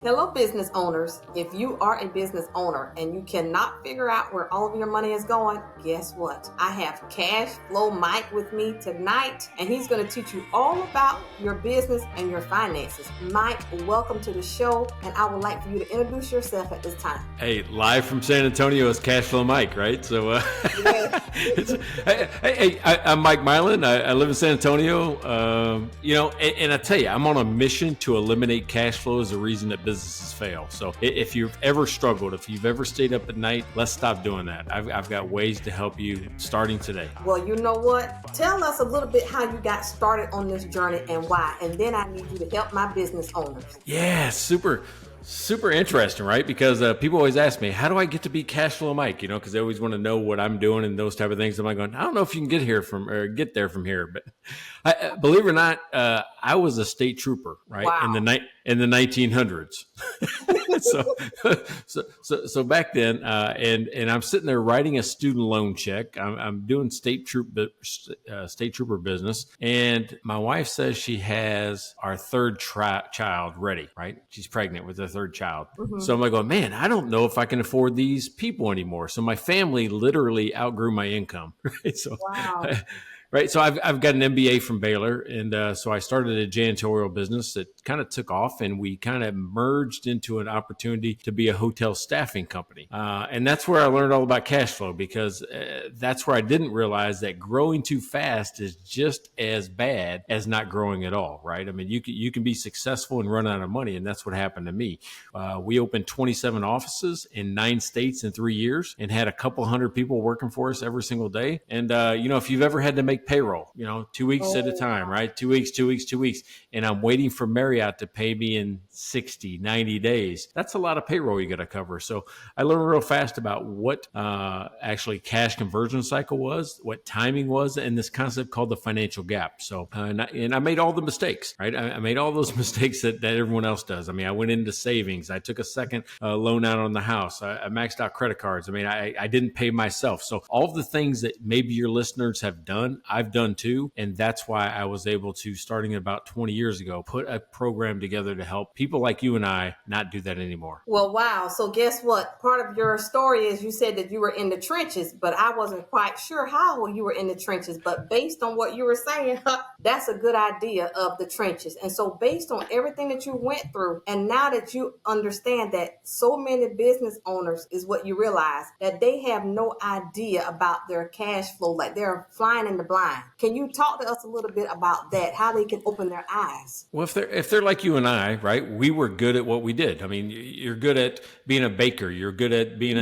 Hello, business owners. If you are a business owner and you cannot figure out where all of your money is going, guess what? I have Cash Flow Mike with me tonight, and he's going to teach you all about your business and your finances. Mike, welcome to the show, and I would like for you to introduce yourself at this time. Hey, live from San Antonio is Cash Flow Mike, right? So, I'm Mike Mylan. I live in San Antonio. And I tell you, I'm on a mission to eliminate cash flow as a reason that businesses fail. So if you've ever struggled, if you've ever stayed up at night, let's stop doing that. I've got ways to help you starting today. Well, you know what? Tell us a little bit how you got started on this journey and why. And then I need you to help my business owners. Yeah, super interesting, right? Because people always ask me, how do I get to be Cash Flow Mike? Because they always want to know what I'm doing and those type of things. I'm like going, I don't know if you can get there from here. But believe it or not, I was a state trooper, right? Wow. In the 1900s. so back then, and I'm sitting there writing a student loan check. I'm doing state trooper business, and my wife says she has our third child ready. Right, she's pregnant with her third child. Mm-hmm. So I'm like, man, I don't know if I can afford these people anymore. So my family literally outgrew my income. Right, so. Wow. Right. So I've got an MBA from Baylor. And so I started a janitorial business that kind of took off, and we kind of merged into an opportunity to be a hotel staffing company. And that's where I learned all about cash flow, because that's where I didn't realize that growing too fast is just as bad as not growing at all. Right. I mean, you can be successful and run out of money. And that's what happened to me. We opened 27 offices in 9 states in 3 years and had a couple hundred people working for us every single day. And, if you've ever had to make payroll, 2 weeks at a time, right? 2 weeks. And I'm waiting for Marriott to pay me in 60, 90 days. That's a lot of payroll you got to cover. So I learned real fast about what actually cash conversion cycle was, what timing was, and this concept called the financial gap. So, and I made all the mistakes, right? I made all those mistakes that everyone else does. I mean, I went into savings. I took a second loan out on the house. I maxed out credit cards. I mean, I didn't pay myself. So all the things that maybe your listeners have done, I've done too. And that's why I was able to, starting about 20 years ago, put a program together to help people like you and I not do that anymore. Well, wow. So guess what? Part of your story is you said that you were in the trenches, but I wasn't quite sure how you were in the trenches. But based on what you were saying, that's a good idea of the trenches. And so based on everything that you went through, and now that you understand that so many business owners is what you realize, that they have no idea about their cash flow, like they're flying in the blind. Can you talk to us a little bit about that, how they can open their eyes? Well, if they're like you and I, right, we were good at what we did. I mean, you're good at being a baker. You're good at being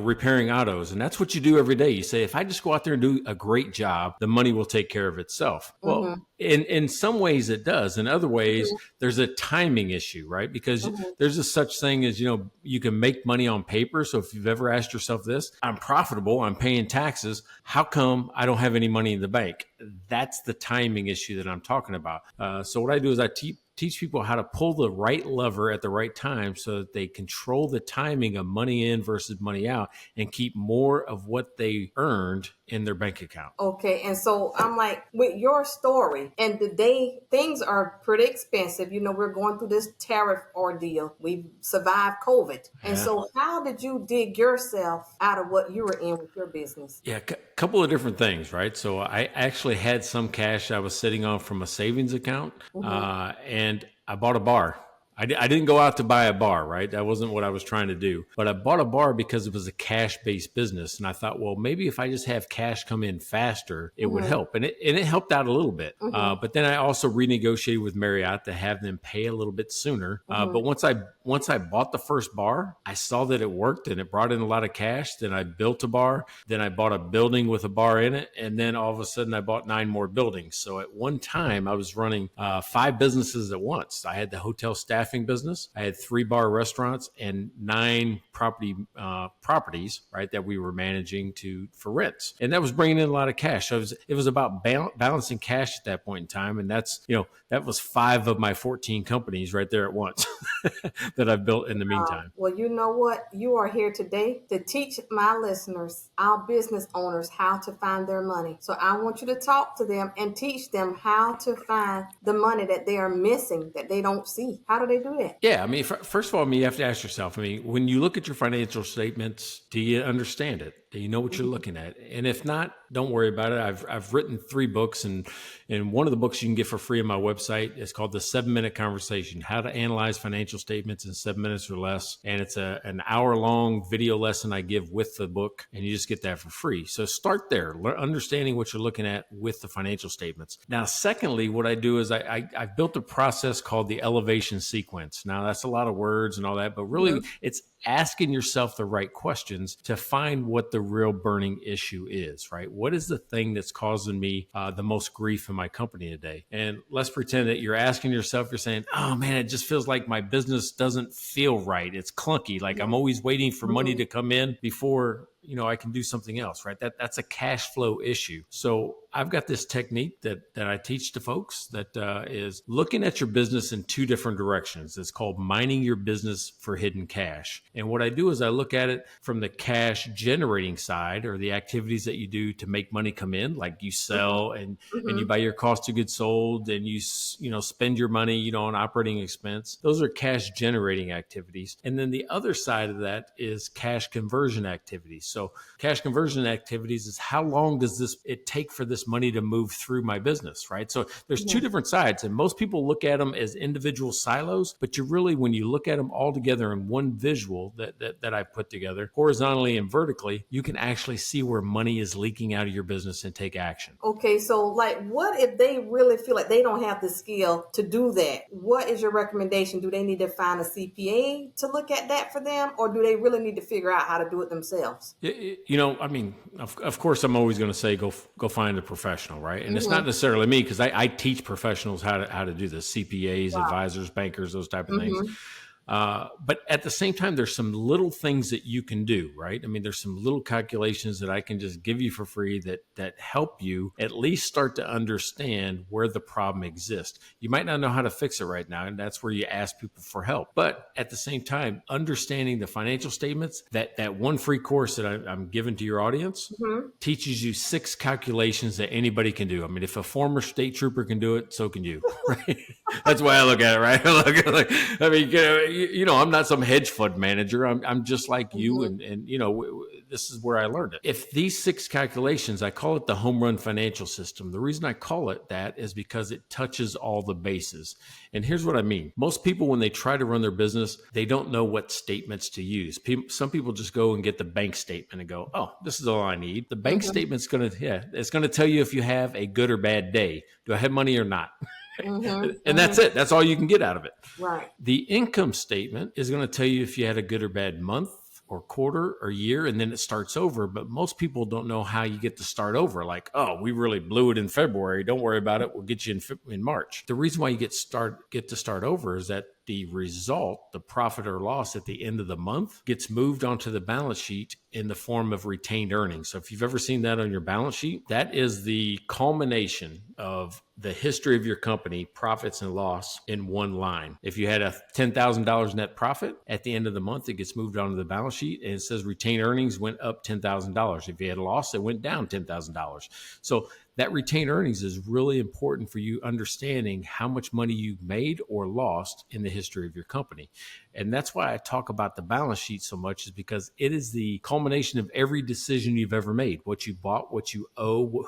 repairing autos. And that's what you do every day. You say, if I just go out there and do a great job, the money will take care of itself. Well, in some ways it does. In other ways, there's a timing issue, right? Because there's a such thing as, you can make money on paper. So if you've ever asked yourself this, I'm profitable, I'm paying taxes. How come I don't have any money in the bank? That's the timing issue that I'm talking about. So what I do is I teach people how to pull the right lever at the right time so that they control the timing of money in versus money out and keep more of what they earned in their bank account. Okay. And so I'm like, with your story, and today things are pretty expensive. We're going through this tariff ordeal. We've survived COVID. And so how did you dig yourself out of what you were in with your business? Yeah, couple of different things, right? So I actually had some cash I was sitting on from a savings account, and I bought a bar. I didn't go out to buy a bar, right? That wasn't what I was trying to do. But I bought a bar because it was a cash-based business. And I thought, well, maybe if I just have cash come in faster, it would help. And it helped out a little bit. But then I also renegotiated with Marriott to have them pay a little bit sooner. But once I bought the first bar, I saw that it worked and it brought in a lot of cash. Then I built a bar. Then I bought a building with a bar in it. And then all of a sudden I bought 9 more buildings. So at one time I was running 5 businesses at once. I had the hotel staffing business. I had 3 bar restaurants and 9 properties, right, that we were managing for rents. And that was bringing in a lot of cash. So it was about balancing cash at that point in time. And that was 5 of my 14 companies right there at once that I've built in the meantime. Well, you know what? You are here today to teach my listeners, our business owners, how to find their money. So I want you to talk to them and teach them how to find the money that they are missing, that they don't see. How do they they do that? Yeah, I mean, first of all, I mean, you have to ask yourself, I mean, when you look at your financial statements, do you understand it? Do you know what you're looking at? And if not, don't worry about it. I've written 3 books, and one of the books you can get for free on my website is called The 7-Minute Conversation: How to Analyze Financial Statements in 7 minutes or less. And it's an hour-long video lesson I give with the book, and you just get that for free. So start there, understanding what you're looking at with the financial statements. Now, secondly, what I do is I've built a process called the elevation sequence. Now, that's a lot of words and all that, but really it's asking yourself the right questions to find what the real burning issue is, right? What is the thing that's causing me the most grief in my company today? And let's pretend that you're asking yourself, you're saying, oh man, it just feels like my business doesn't feel right. It's clunky. Like I'm always waiting for money to come in before I can do something else, right? That's a cash flow issue. So I've got this technique that I teach to folks that is looking at your business in 2 different directions. It's called mining your business for hidden cash. And what I do is I look at it from the cash generating side, or the activities that you do to make money come in, like you sell and you buy your cost of goods sold, and you spend your money, on operating expense. Those are cash generating activities. And then the other side of that is cash conversion activities. So cash conversion activities is how long does it take for this money to move through my business, right? So there's 2 different sides, and most people look at them as individual silos, but when you look at them all together in one visual that I put together horizontally and vertically, you can actually see where money is leaking out of your business and take action. Okay, so like, what if they really feel like they don't have the skill to do that? What is your recommendation? Do they need to find a CPA to look at that for them, or do they really need to figure out how to do it themselves? I mean, of course, I'm always going to say go find a professional, right? And it's not necessarily me, because I teach professionals how to do this: CPAs, advisors, bankers, those type of things. But at the same time, there's some little things that you can do, right? I mean, there's some little calculations that I can just give you for free that help you at least start to understand where the problem exists. You might not know how to fix it right now, and that's where you ask people for help. But at the same time, understanding the financial statements, that one free course that I'm giving to your audience teaches you 6 calculations that anybody can do. I mean, if a former state trooper can do it, so can you, right? That's why I look at it, right? I'm not some hedge fund manager. I'm just like you. And this is where I learned it. If these 6 calculations, I call it the home run financial system. The reason I call it that is because it touches all the bases. And here's what I mean. Most people, when they try to run their business, they don't know what statements to use. Some people just go and get the bank statement and go, oh, this is all I need. The bank statement's it's going to tell you if you have a good or bad day. Do I have money or not? And that's it. That's all you can get out of it. Right. The income statement is going to tell you if you had a good or bad month or quarter or year, and then it starts over. But most people don't know how you get to start over. Like, oh, we really blew it in February. Don't worry about it. We'll get you in March. The reason why you get to start over is that the result, the profit or loss at the end of the month, gets moved onto the balance sheet in the form of retained earnings. So if you've ever seen that on your balance sheet, that is the culmination of the history of your company, profits and loss, in one line. If you had a $10,000 net profit at the end of the month, it gets moved onto the balance sheet and it says retained earnings went up $10,000. If you had a loss, it went down $10,000. So that retained earnings is really important for you understanding how much money you've made or lost in the history of your company. And that's why I talk about the balance sheet so much, is because it is the culmination of every decision you've ever made. What you bought, what you owe,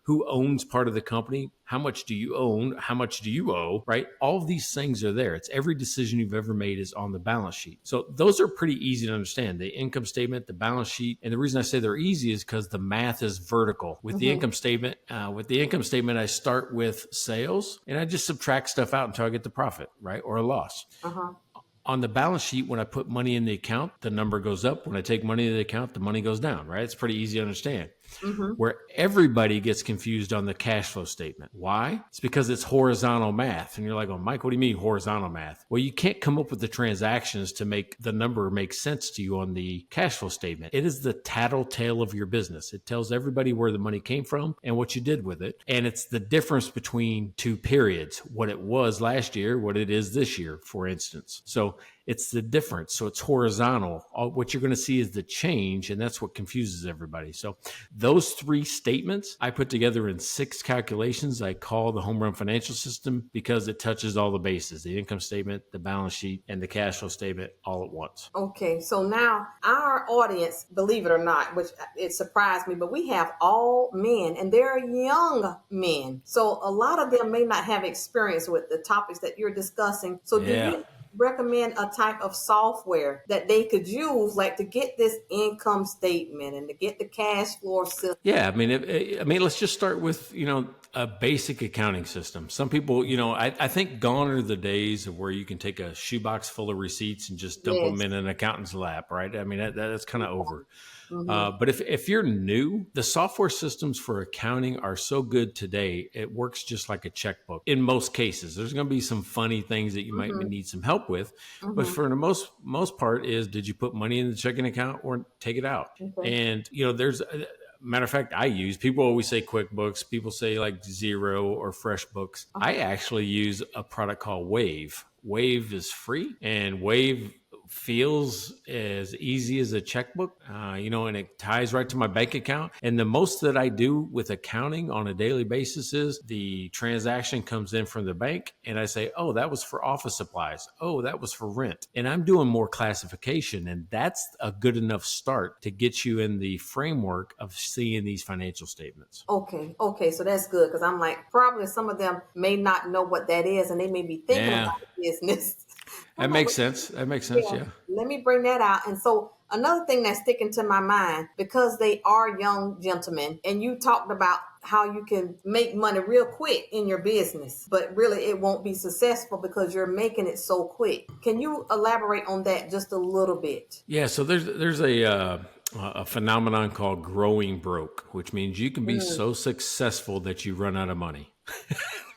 who owns part of the company, how much do you own, how much do you owe, right? All of these things are there. It's every decision you've ever made is on the balance sheet. So those are pretty easy to understand. The income statement, the balance sheet. And the reason I say they're easy is because the math is vertical. With the income statement, I start with sales and I just subtract stuff out until I get the profit, right? Or a loss. On the balance sheet, when I put money in the account, the number goes up. When I take money in the account, the money goes down, right? It's pretty easy to understand. Where everybody gets confused on the cash flow statement. Why? It's because it's horizontal math. And you're like, oh, Mike, what do you mean horizontal math? Well, you can't come up with the transactions to make the number make sense to you on the cash flow statement. It is the tattletale of your business. It tells everybody where the money came from and what you did with it. And it's the difference between 2 periods, what it was last year, what it is this year, for instance. So It's the difference. So it's horizontal. What you're going to see is the change, and that's what confuses everybody. So those 3 statements I put together in 6 calculations I call the home run financial system, because it touches all the bases: the income statement, the balance sheet, and the cash flow statement all at once. Okay, so now our audience, believe it or not, which it surprised me, but we have all men and they're young men. So a lot of them may not have experience with the topics that you're discussing. So do you recommend a type of software that they could use, like to get this income statement and to get the cash flow system? Yeah, I mean, let's just start with, a basic accounting system. Some people, I think gone are the days of where you can take a shoebox full of receipts and just dump them in an accountant's lap, right? I mean, that's kind of over. But if you're new, the software systems for accounting are so good today, it works just like a checkbook. In most cases, there's going to be some funny things that you might need some help with, but for the most part is, did you put money in the checking account or take it out? And, there's matter of fact, people always say QuickBooks. People say like Xero or FreshBooks. I actually use a product called Wave. Wave is free, and Wave feels as easy as a checkbook, and it ties right to my bank account. And the most that I do with accounting on a daily basis is the transaction comes in from the bank and I say, oh, that was for office supplies. Oh, that was for rent. And I'm doing more classification, and that's a good enough start to get you in the framework of seeing these financial statements. Okay. So that's good, because I'm like, probably some of them may not know what that is and they may be thinking about business. That makes sense. Yeah. Let me bring that out. And so another thing that's sticking to my mind, because they are young gentlemen, and you talked about how you can make money real quick in your business, but really it won't be successful because you're making it so quick. Can you elaborate on that just a little bit? Yeah. So there's a phenomenon called growing broke, which means you can be so successful that you run out of money.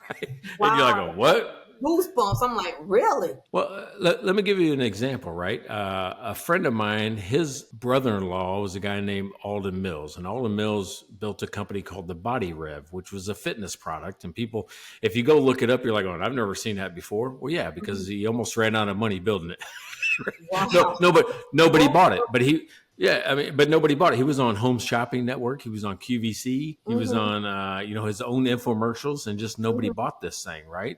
Right? Wow. And you're like, what? Goosebumps. I'm like, really? Well, let me give you an example, right? A friend of mine, his brother-in-law was a guy named Alden Mills, and Alden Mills built a company called the Body Rev, which was a fitness product. And people, if you go look it up, you're like, oh, I've never seen that before. Well, yeah, because he almost ran out of money building it. Wow. Nobody bought it, but nobody bought it. He was on Home Shopping Network. He was on QVC. He was on, his own infomercials, and just nobody bought this thing, right?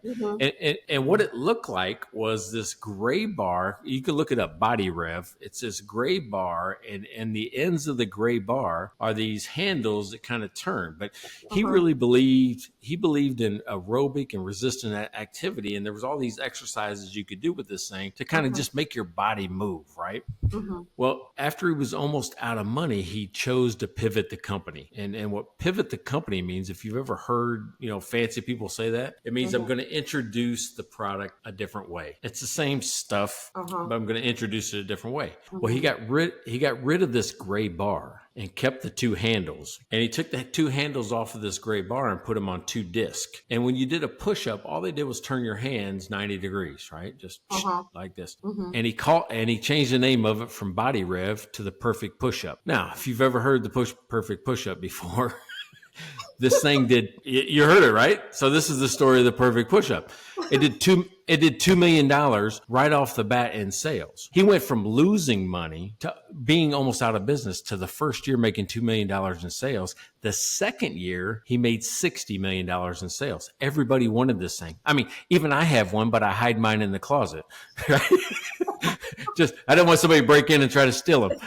And what it looked like was this gray bar. You can look it up, Body Rev. It's this gray bar, and the ends of the gray bar are these handles that kind of turn. But he really believed in aerobic and resistant activity, and there was all these exercises you could do with this thing to kind of just make your body move, right? Well, after he was almost out of money, he chose to pivot the company. And what pivot the company means, if you've ever heard, fancy people say that, it means I'm going to introduce the product a different way. It's the same stuff, but I'm going to introduce it a different way. Well, he got rid of this gray bar and kept the 2 handles. And he took the 2 handles off of this gray bar and put them on 2 discs. And when you did a push-up, all they did was turn your hands 90 degrees, right? Just like this. And he changed the name of it from Body Rev to the Perfect Push-Up. Now, if you've ever heard the Perfect Push-Up before, this thing you heard it, right? So this is the story of the Perfect Push-Up. It did $2 million right off the bat in sales. He went from losing money to being almost out of business to the first year making $2 million in sales. The second year, he made $60 million in sales. Everybody wanted this thing. I mean, even I have one, but I hide mine in the closet. Right? I don't want somebody to break in and try to steal them.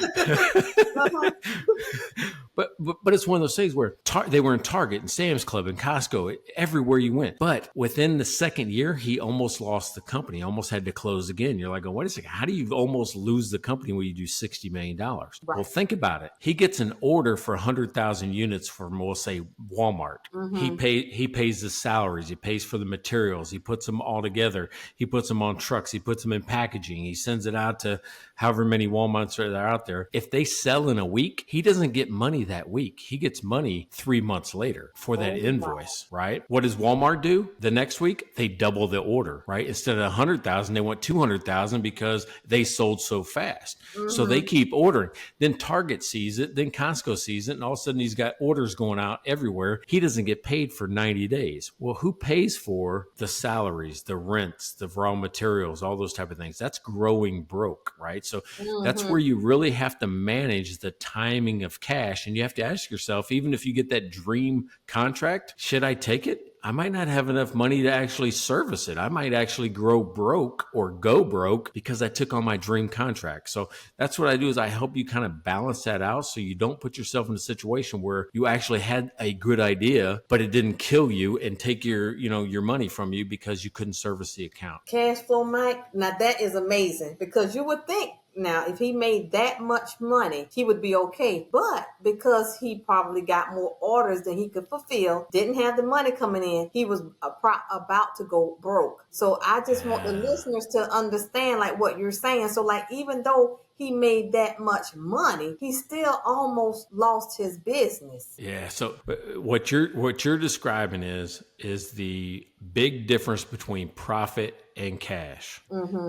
But it's one of those things where they were in Target and Sam's Club and Costco, everywhere you went. But within the second year, he almost lost the company, almost had to close again. You're like, oh, wait a second, how do you almost lose the company when you do $60 million? Right. Well, think about it. He gets an order for 100,000 units from, we'll say, Walmart. He pays the salaries. He pays for the materials. He puts them all together. He puts them on trucks. He puts them in packaging. He sends it out to however many Walmarts are out there. If they sell in a week, he doesn't get money that week. He gets money 3 months later for that Oh, wow. invoice, right? What does Walmart do? The next week, they double the order, right? Instead of 100,000, they want 200,000 because they sold so fast. So they keep ordering. Then Target sees it, then Costco sees it, and all of a sudden he's got orders going out everywhere. He doesn't get paid for 90 days. Well, who pays for the salaries, the rents, the raw materials, all those type of things? That's growing broke, right? So that's where you really have to manage the timing of cash. And you have to ask yourself, even if you get that dream contract, should I take it? I might not have enough money to actually service it. I might actually grow broke or go broke because I took on my dream contract. So that's what I do, is I help you kind of balance that out so you don't put yourself in a situation where you actually had a good idea, but it didn't kill you and take your money from you because you couldn't service the account. Cash flow, Mike. Now that is amazing, because you would think, now, if he made that much money, he would be okay. But because he probably got more orders than he could fulfill, didn't have the money coming in, he was about to go broke. So I just want the listeners to understand like what you're saying. So like, even though he made that much money, he still almost lost his business. Yeah. So what you're describing is the big difference between profit and cash.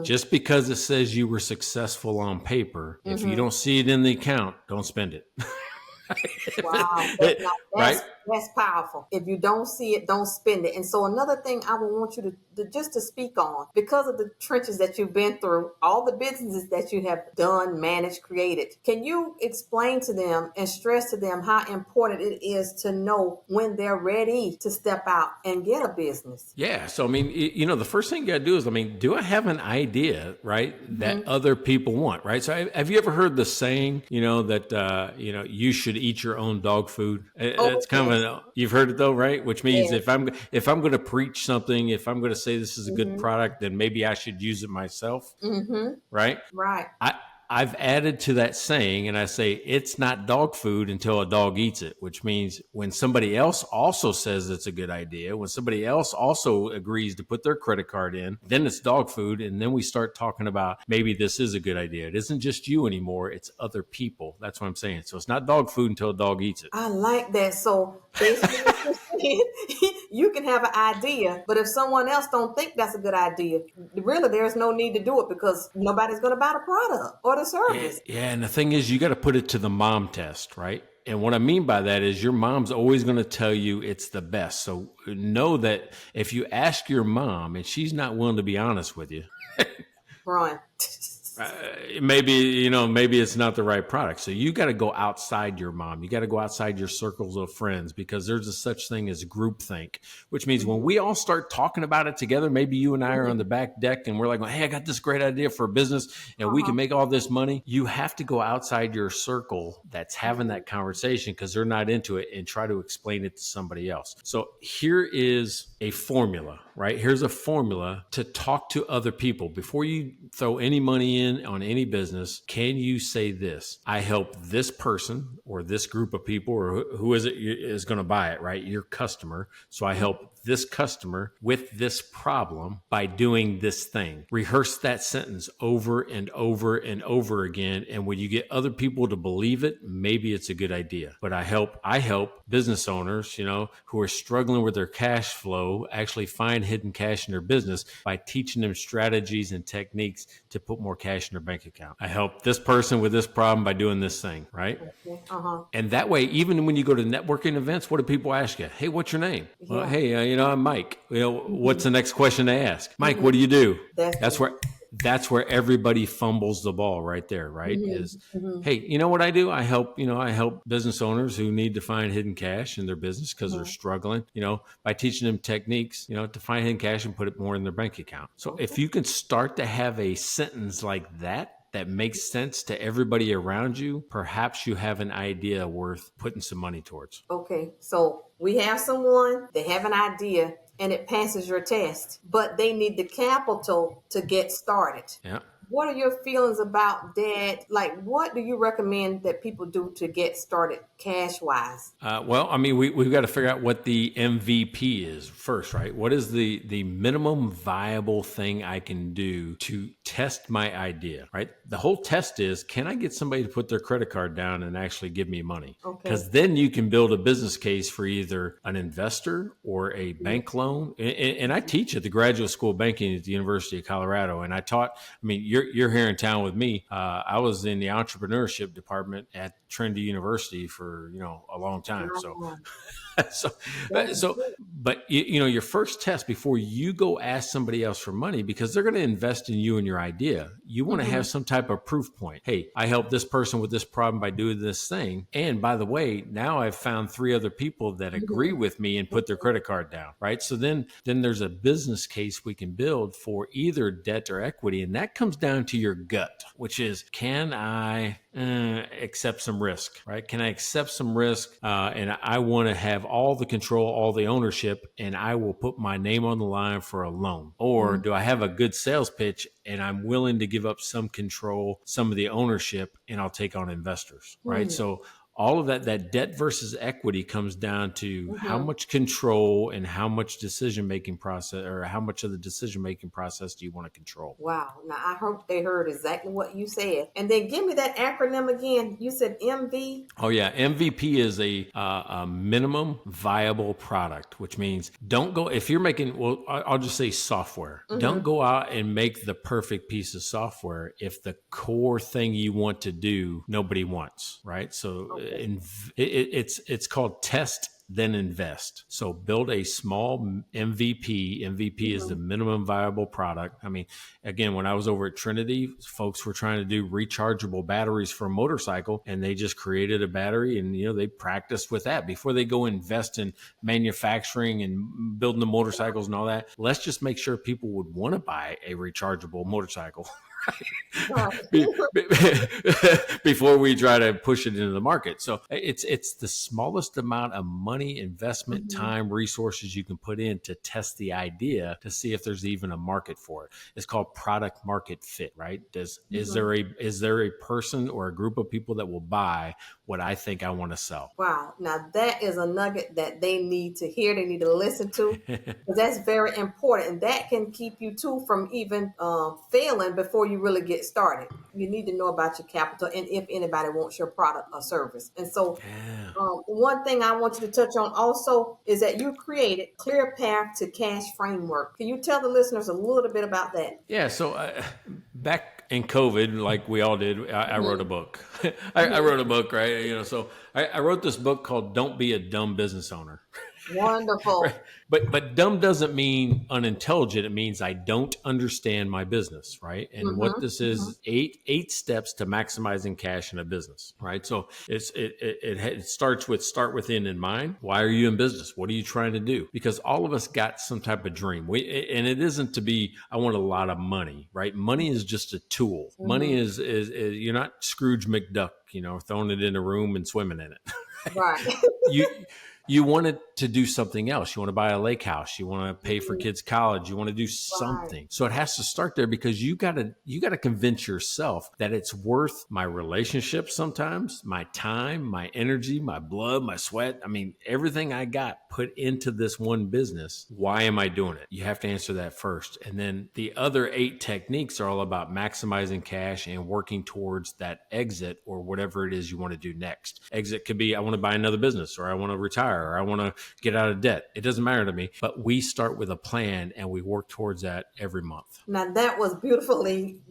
Just because it says you were successful on paper, if you don't see it in the account, don't spend it. Wow, Right? that's powerful. If you don't see it, don't spend it. And so another thing I would want you to speak on, because of the trenches that you've been through, all the businesses that you have done, managed, created, can you explain to them and stress to them how important it is to know when they're ready to step out and get a business? Yeah. So, I mean, the first thing you got to do is, do I have an idea, right, that other people want, right? So have you ever heard the saying, that, you should eat your own dog food? It's kind of, you've heard it though, right? Which means if I'm going to preach something, if I'm going to say this is a good product, then maybe I should use it myself. Right. Right. I've added to that saying, and I say it's not dog food until a dog eats it, which means when somebody else also says it's a good idea, when somebody else also agrees to put their credit card in, then it's dog food. And then we start talking about maybe this is a good idea. It isn't just you anymore. It's other people. That's what I'm saying. So it's not dog food until a dog eats it. I like that. So basically what you're saying, you can have an idea, but if someone else don't think that's a good idea, really there's no need to do it, because nobody's going to buy the product or the service. Yeah. And the thing is, you got to put it to the mom test, right? And what I mean by that is your mom's always going to tell you it's the best. So know that if you ask your mom and she's not willing to be honest with you, Run. maybe it's not the right product. So you got to go outside your mom. You got to go outside your circles of friends, because there's a such thing as groupthink, which means when we all start talking about it together, maybe you and I are on the back deck and we're like, hey, I got this great idea for a business and we can make all this money. You have to go outside your circle that's having that conversation, because they're not into it, and try to explain it to somebody else. So here is a formula, right? Here's a formula to talk to other people before you throw any money in on any business. Can you say this? I help this person or this group of people, or who is it is going to buy it, right? Your customer. So I help this customer with this problem by doing this thing. Rehearse that sentence over and over and over again. And when you get other people to believe it, maybe it's a good idea. But I help business owners, who are struggling with their cash flow, actually find hidden cash in their business by teaching them strategies and techniques to put more cash in their bank account. I help this person with this problem by doing this thing, right? And that way, even when you go to networking events, what do people ask you? Hey, what's your name? Well, hey, I'm Mike. What's the next question they ask? Mike, what do you do? That's where everybody fumbles the ball right there, right? Hey, you know what I do? I help business owners who need to find hidden cash in their business because they're struggling, by teaching them techniques, to find hidden cash and put it more in their bank account. So if you can start to have a sentence like that makes sense to everybody around you, perhaps you have an idea worth putting some money towards. Okay. So we have someone, they have an idea, and it passes your test, but they need the capital to get started. Yeah. what are your feelings about that? Like, what do you recommend that people do to get started cash wise? Well, I mean, we've got to figure out what the MVP is first, right? What is the minimum viable thing I can do to test my idea, right? The whole test is, can I get somebody to put their credit card down and actually give me money? Okay. Because then you can build a business case for either an investor or a bank loan. And I teach at the Graduate School of Banking at the University of Colorado. And I taught, I mean, you're here in town with me. I was in the entrepreneurship department at Trinity University for, a long time. So, Wow. so, That's so, good. but your first test before you go ask somebody else for money, because they're going to invest in you and your idea, you want to have some type of proof point. Hey, I helped this person with this problem by doing this thing. And by the way, now I've found 3 other people that agree with me and put their credit card down, right? So then there's a business case we can build for either debt or equity. And that comes down to your gut, which is, can I accept some risk, right? Can I accept some risk? And I want to have all the control, all the ownership, and I will put my name on the line for a loan. Or do I have a good sales pitch and I'm willing to give up some control, some of the ownership, and I'll take on investors, right? So all of that debt versus equity comes down to how much control and how much decision-making process, or how much of the decision-making process do you want to control? Wow. Now, I hope they heard exactly what you said. And then give me that acronym again. You said MV? Oh yeah, MVP is a minimum viable product, which means don't go if you're making. Well, I'll just say software. Don't go out and make the perfect piece of software if the core thing you want to do nobody wants, right? So it's called test then invest. So build a small MVP. MVP is the minimum viable product. I mean, again, when I was over at Trinity, folks were trying to do rechargeable batteries for a motorcycle, and they just created a battery, and they practiced with that before they go invest in manufacturing and building the motorcycles and all that. Let's just make sure people would want to buy a rechargeable motorcycle. Before we try to push it into the market. So it's the smallest amount of money, investment, time, resources you can put in to test the idea to see if there's even a market for it. It's called product market fit, right? Is there a person or a group of people that will buy what I think I want to sell? Wow. Now, that is a nugget that they need to hear. They need to listen to, because that's very important. And that can keep you too from even failing before you really get started. You need to know about your capital and if anybody wants your product or service. And so one thing I want you to touch on also is that you created Clear Path to Cash Framework. Can you tell the listeners a little bit about that? Yeah. So back in COVID, like we all did, I wrote a book. I wrote a book, right? So I wrote this book called Don't Be a Dumb Business Owner. Wonderful. Right. But dumb doesn't mean unintelligent. It means I don't understand my business, right? And what this is, eight steps to maximizing cash in a business, right? So it starts with start within in mind. Why are you in business? What are you trying to do? Because all of us got some type of dream. And it isn't to be, I want a lot of money, right? Money is just a tool. Money is you're not Scrooge McDuck, throwing it in a room and swimming in it. Right. You want it to do something else. You want to buy a lake house. You want to pay for kids' college. You want to do something. So it has to start there, because you got to convince yourself that it's worth my relationship sometimes, my time, my energy, my blood, my sweat. I mean, everything I got put into this one business. Why am I doing it? You have to answer that first. And then the other 8 techniques are all about maximizing cash and working towards that exit or whatever it is you want to do next. Exit could be, I want to buy another business, or I want to retire, or I want to get out of debt. It doesn't matter to me, but we start with a plan and we work towards that every month. Now that was beautifully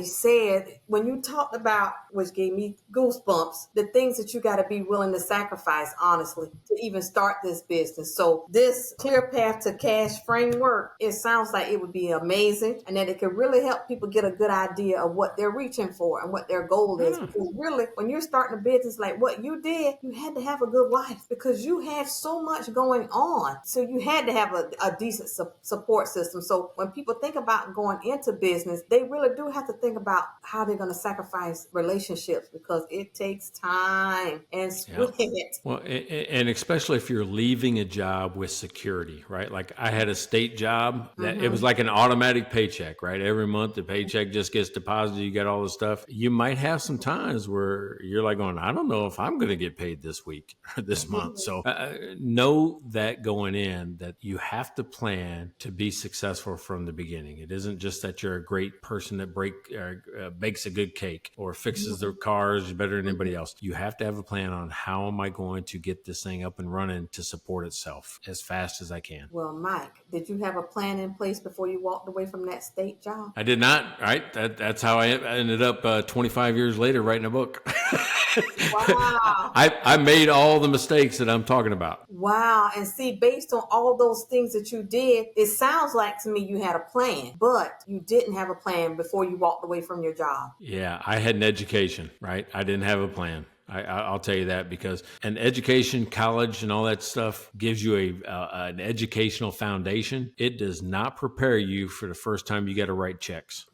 said. When you talked about, which gave me goosebumps, the things that you got to be willing to sacrifice, honestly, to even start this business. So this Clear Path to Cash framework, it sounds like it would be amazing, and that it could really help people get a good idea of what they're reaching for and what their goal is. Because really, when you're starting a business like what you did, you had to have a good life, because you you had so much going on. So you had to have a decent support system. So when people think about going into business, they really do have to think about how they're going to sacrifice relationships, because it takes time and Yeah. sweat. Well, and especially if you're leaving a job with security, right? Like I had a state job that it was like an automatic paycheck, right? Every month the paycheck just gets deposited. You got all the stuff. You might have some times where you're like going, I don't know if I'm going to get paid this week or this month. So know that going in that you have to plan to be successful from the beginning. It isn't just that you're a great person that bakes a good cake or fixes their cars better than anybody else. You have to have a plan on how am I going to get this thing up and running to support itself as fast as I can. Well, Mike, did you have a plan in place before you walked away from that state job? I did not, right? That's how I ended up 25 years later writing a book. Wow. I made all the mistakes that I'm talking about. Wow. And see, based on all those things that you did, it sounds like to me you had a plan, but you didn't have a plan before you walked away from your job. Yeah, I had an education, right? I didn't have a plan. I'll tell you that, because an education, college, and all that stuff gives you an educational foundation. It does not prepare you for the first time you got to write checks.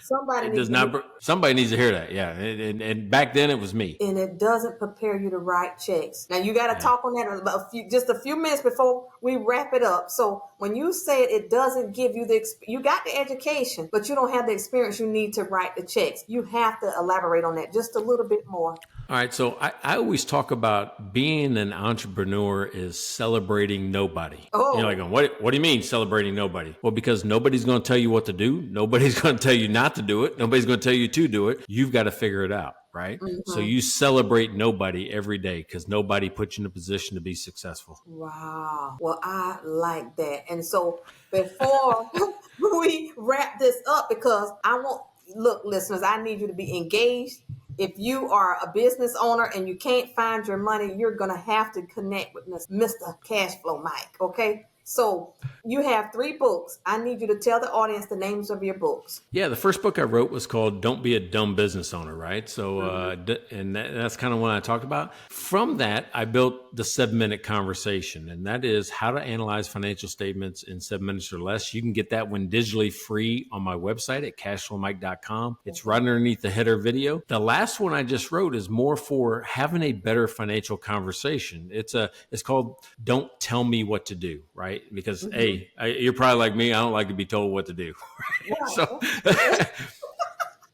Somebody needs to hear that. Yeah. And back then it was me. And it doesn't prepare you to write checks. Now you got to talk on that just a few minutes before we wrap it up. So when you say it doesn't give you you got the education, but you don't have the experience you need to write the checks. You have to elaborate on that just a little bit more. All right. So I always talk about being an entrepreneur is celebrating nobody. Oh. You're like, what do you mean celebrating nobody? Well, because nobody's going to tell you what to do. Nobody's going to tell you not to do it. Nobody's going to tell you to do it. You've got to figure it out. Right. So you celebrate nobody every day because nobody put you in a position to be successful. Wow. Well, I like that. And so before we wrap this up, because look, listeners, I need you to be engaged. If you are a business owner and you can't find your money, you're going to have to connect with Mr. Cashflow Mike. Okay. So you have 3 books. I need you to tell the audience the names of your books. Yeah, the first book I wrote was called Don't Be a Dumb Business Owner, right? So, and that's kind of what I talked about. From that, I built the 7-minute conversation, and that is how to analyze financial statements in 7 minutes or less. You can get that one digitally free on my website at cashflowmike.com. It's right underneath the header video. The last one I just wrote is more for having a better financial conversation. It's called Don't Tell Me What to Do, right? Because you're probably like me. I don't like to be told what to do. Right? So,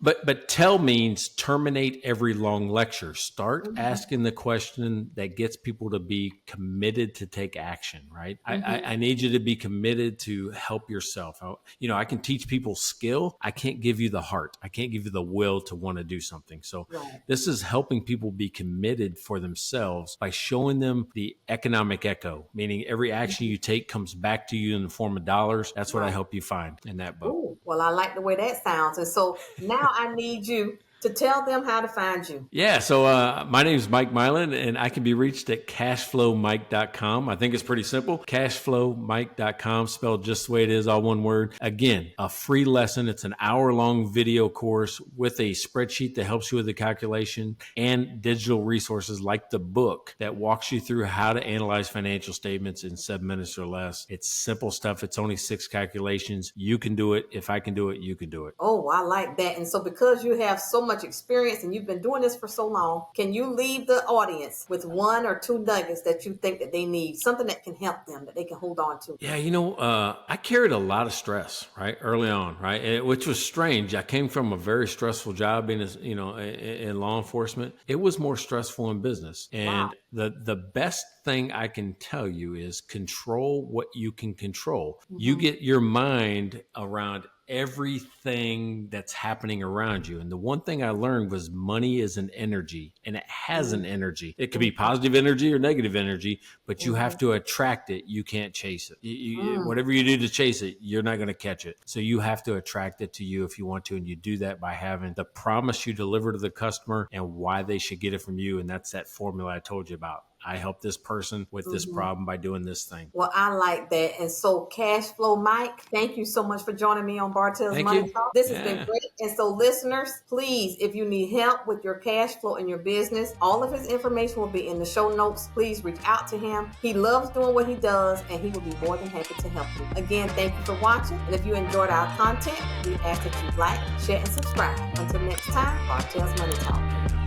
but tell means terminate every long lecture. Start asking the question that gets people to be committed to take action, right? I need you to be committed to help yourself. I can teach people skill. I can't give you the heart. I can't give you the will to want to do something. So this is helping people be committed for themselves by showing them the economic echo, meaning every action you take comes back to you in the form of dollars. That's what I help you find in that book. Ooh, well, I like the way that sounds. And so now I need you to tell them how to find you. Yeah. So my name is Mike Milan, and I can be reached at cashflowmike.com. I think it's pretty simple. Cashflowmike.com, spelled just the way it is, all one word. Again, a free lesson. It's an hour-long video course with a spreadsheet that helps you with the calculation and digital resources like the book that walks you through how to analyze financial statements in 7 minutes or less. It's simple stuff. It's only 6 calculations. You can do it. If I can do it, you can do it. Oh, I like that. And so because you have so much experience and you've been doing this for so long, can you leave the audience with 1 or 2 nuggets that you think that they need, something that can help them, that they can hold on to? Yeah, I carried a lot of stress, right, early on, right, which was strange. I came from a very stressful job in law enforcement. It was more stressful in business. And the best thing I can tell you is control what you can control. You get your mind around everything that's happening around you. And the one thing I learned was money is an energy, and it has an energy. It could be positive energy or negative energy, but you have to attract it. You can't chase it. Whatever you do to chase it, you're not going to catch it. So you have to attract it to you if you want to. And you do that by having the promise you deliver to the customer and why they should get it from you. And that's that formula I told you about. I helped this person with this problem by doing this thing. Well, I like that. And so Cash Flow Mike, thank you so much for joining me on Bartelle's Thank Money you. Talk. This has been great. And so listeners, please, if you need help with your cash flow in your business, all of his information will be in the show notes. Please reach out to him. He loves doing what he does, and he will be more than happy to help you. Again, thank you for watching. And if you enjoyed our content, we ask that you like, share, and subscribe. Until next time, Bartelle's Money Talk.